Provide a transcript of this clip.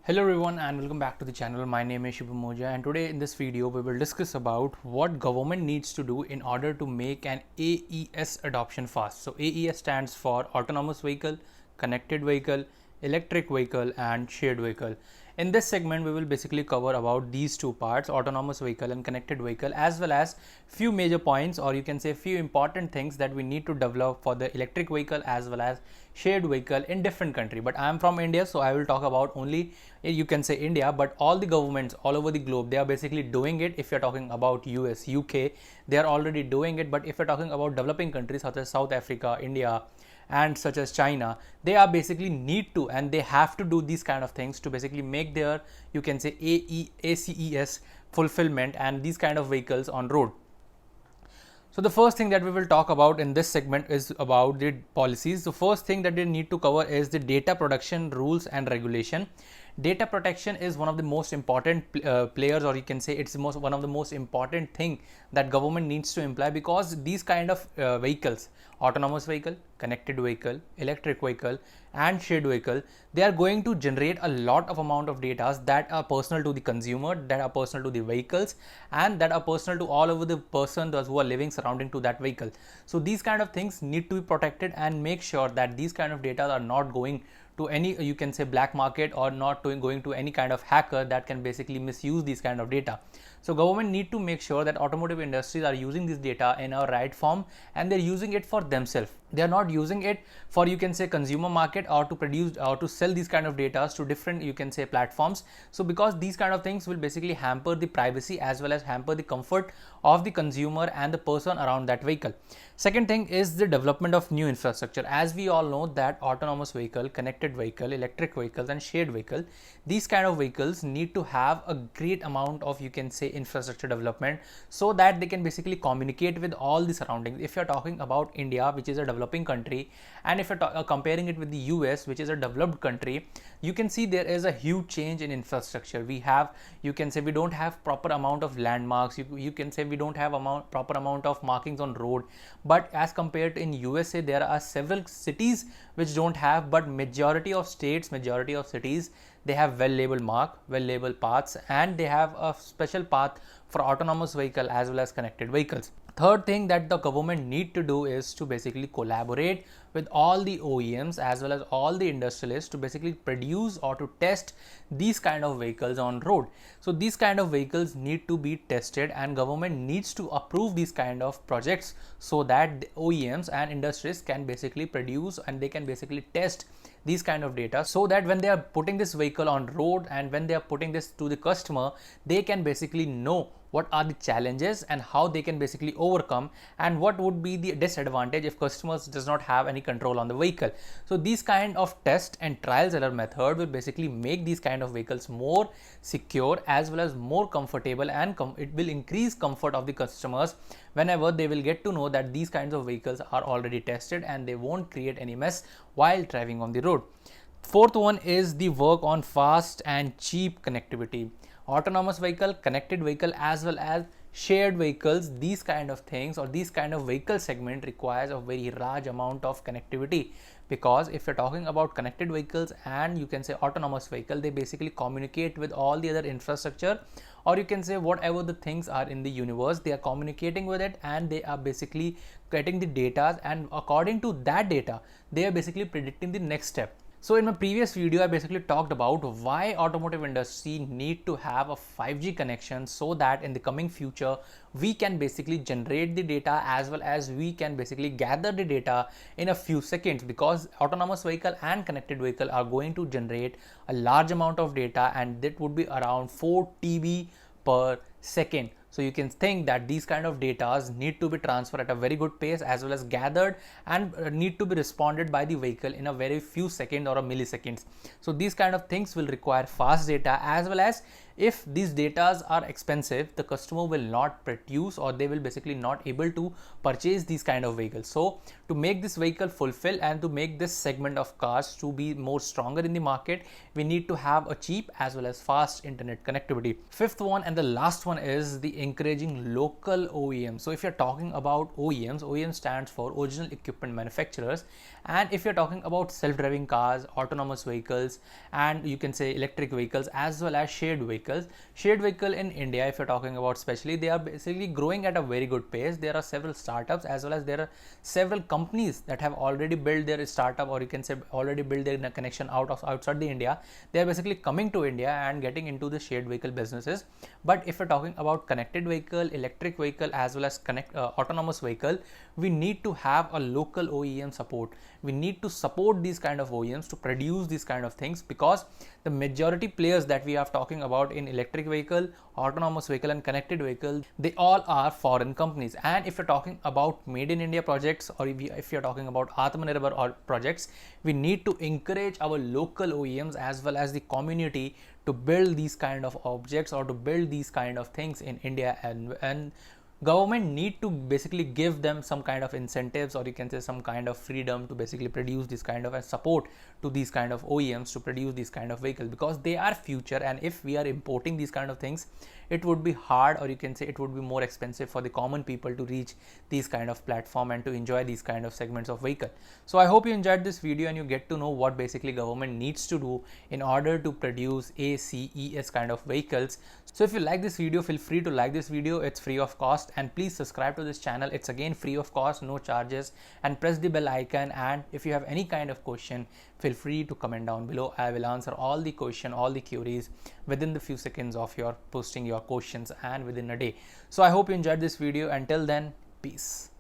Hello everyone and welcome back to the channel. My name is Shubham and today in this video we will discuss about what government needs to do in order to make an AES adoption fast. So AES stands for autonomous vehicle, connected vehicle, electric vehicle and shared vehicle. In this segment we will basically cover about these two parts, autonomous vehicle and connected vehicle, as well as few major points, or you can say few important things that we need to develop for the electric vehicle as well as shared vehicle in different country. But I am from India, so I will talk about only, you can say, India, but all the governments all over the globe, they are basically doing it. If you're talking about US, UK, they are already doing it. But if you're talking about developing countries such as South Africa, India and such as China, they are basically need to and they have to do these kind of things to basically make their, you can say, ACES fulfillment and these kind of vehicles on road. So the first thing that we will talk about in this segment is about the policies. The first thing that they need to cover is the data protection rules and regulation. Data protection is one of the most important players, or you can say it's one of the most important thing that government needs to imply, because these kind of vehicles, autonomous vehicle, connected vehicle, electric vehicle and shared vehicle, they are going to generate a lot of amount of data that are personal to the consumer, that are personal to the vehicles and that are personal to all over the person, those who are living surrounding to that vehicle. So these kind of things need to be protected and make sure that these kind of data are not going to any, you can say, black market, or not going to any kind of hacker that can basically misuse these kind of data. So government need to make sure that automotive industries are using this data in a right form and they're using it for themselves. They are not using it for, you can say, consumer market or to produce or to sell these kind of data to different, you can say, platforms. So because these kind of things will basically hamper the privacy as well as hamper the comfort of the consumer and the person around that vehicle. Second thing is the development of new infrastructure. As we all know that autonomous vehicle, connected vehicle, electric vehicles and shared vehicle, these kind of vehicles need to have a great amount of, you can say, infrastructure development so that they can basically communicate with all the surroundings. If you're talking about India, which is a developing country, and if you're comparing it with the US, which is a developed country, you can see there is a huge change in infrastructure. We have, you can say, we don't have proper amount of landmarks. You can say we don't have proper amount of markings on road. But as compared to in USA, there are several cities which don't have, but majority of states, majority of cities, they have well labeled mark, well labeled paths, and they have a special path for autonomous vehicle as well as connected vehicles. Third thing that the government need to do is to basically collaborate with all the OEMs as well as all the industrialists to basically produce or to test these kind of vehicles on road. So these kind of vehicles need to be tested and government needs to approve these kind of projects so that the OEMs and industries can basically produce and they can basically test these kind of data, so that when they are putting this vehicle on road and when they are putting this to the customer, they can basically know what are the challenges and how they can basically overcome, and what would be the disadvantage if customers does not have any control on the vehicle. So these kind of test and trials error method will basically make these kind of vehicles more secure as well as more comfortable, and it will increase comfort of the customers whenever they will get to know that these kinds of vehicles are already tested and they won't create any mess while driving on the road. Fourth one is the work on fast and cheap connectivity. Autonomous vehicle, connected vehicle as well as shared vehicles, these kind of things or these kind of vehicle segment requires a very large amount of connectivity, because if you're talking about connected vehicles and, you can say, autonomous vehicle, they basically communicate with all the other infrastructure, or you can say whatever the things are in the universe, they are communicating with it and they are basically getting the data, and according to that data they are basically predicting the next step. So in my previous video, I basically talked about why automotive industry need to have a 5G connection, so that in the coming future, we can basically generate the data as well as we can basically gather the data in a few seconds, because autonomous vehicle and connected vehicle are going to generate a large amount of data, and that would be around 4 TB per second. So you can think that these kind of data need to be transferred at a very good pace as well as gathered and need to be responded by the vehicle in a very few seconds or a milliseconds. So these kind of things will require fast data as well as If these datas are expensive, the customer will not produce, or they will basically not able to purchase these kind of vehicles. So to make this vehicle fulfill and to make this segment of cars to be more stronger in the market, we need to have a cheap as well as fast internet connectivity. Fifth one and the last one is the encouraging local OEMs. So if you're talking about OEMs, OEM stands for original equipment manufacturers, and if you're talking about self-driving cars, autonomous vehicles, and you can say electric vehicles as well as shared vehicle in India, if you're talking about especially, they are basically growing at a very good pace. There are several startups as well as there are several companies that have already built their startup, or you can say already built their connection outside the India. They are basically coming to India and getting into the shared vehicle businesses. But if you're talking about connected vehicle, electric vehicle as well as autonomous vehicle, we need to have a local OEM support. We need to support these kind of OEMs to produce these kind of things, because the majority players that we are talking about in electric vehicle, autonomous vehicle and connected vehicle, they all are foreign companies. And if you're talking about made in India projects, or if you're talking about Atmanirbhar projects, we need to encourage our local OEMs as well as the community to build these kind of objects or to build these kind of things in India. And government need to basically give them some kind of incentives, or you can say some kind of freedom to basically produce this kind of support to these kind of OEMs to produce these kind of vehicles, because they are future. And if we are importing these kind of things, it would be hard, or you can say it would be more expensive for the common people to reach these kind of platform and to enjoy these kind of segments of vehicle. So I hope you enjoyed this video and you get to know what basically government needs to do in order to produce ACES kind of vehicles. So if you like this video, feel free to like this video. It's free of cost, and please subscribe to this channel. It's again free of cost, no charges, and press the bell icon. And if you have any kind of question, feel free to comment down below. I will answer all the question, all the queries within the few seconds of your posting your questions and within a day. So I hope you enjoyed this video. Until then, peace.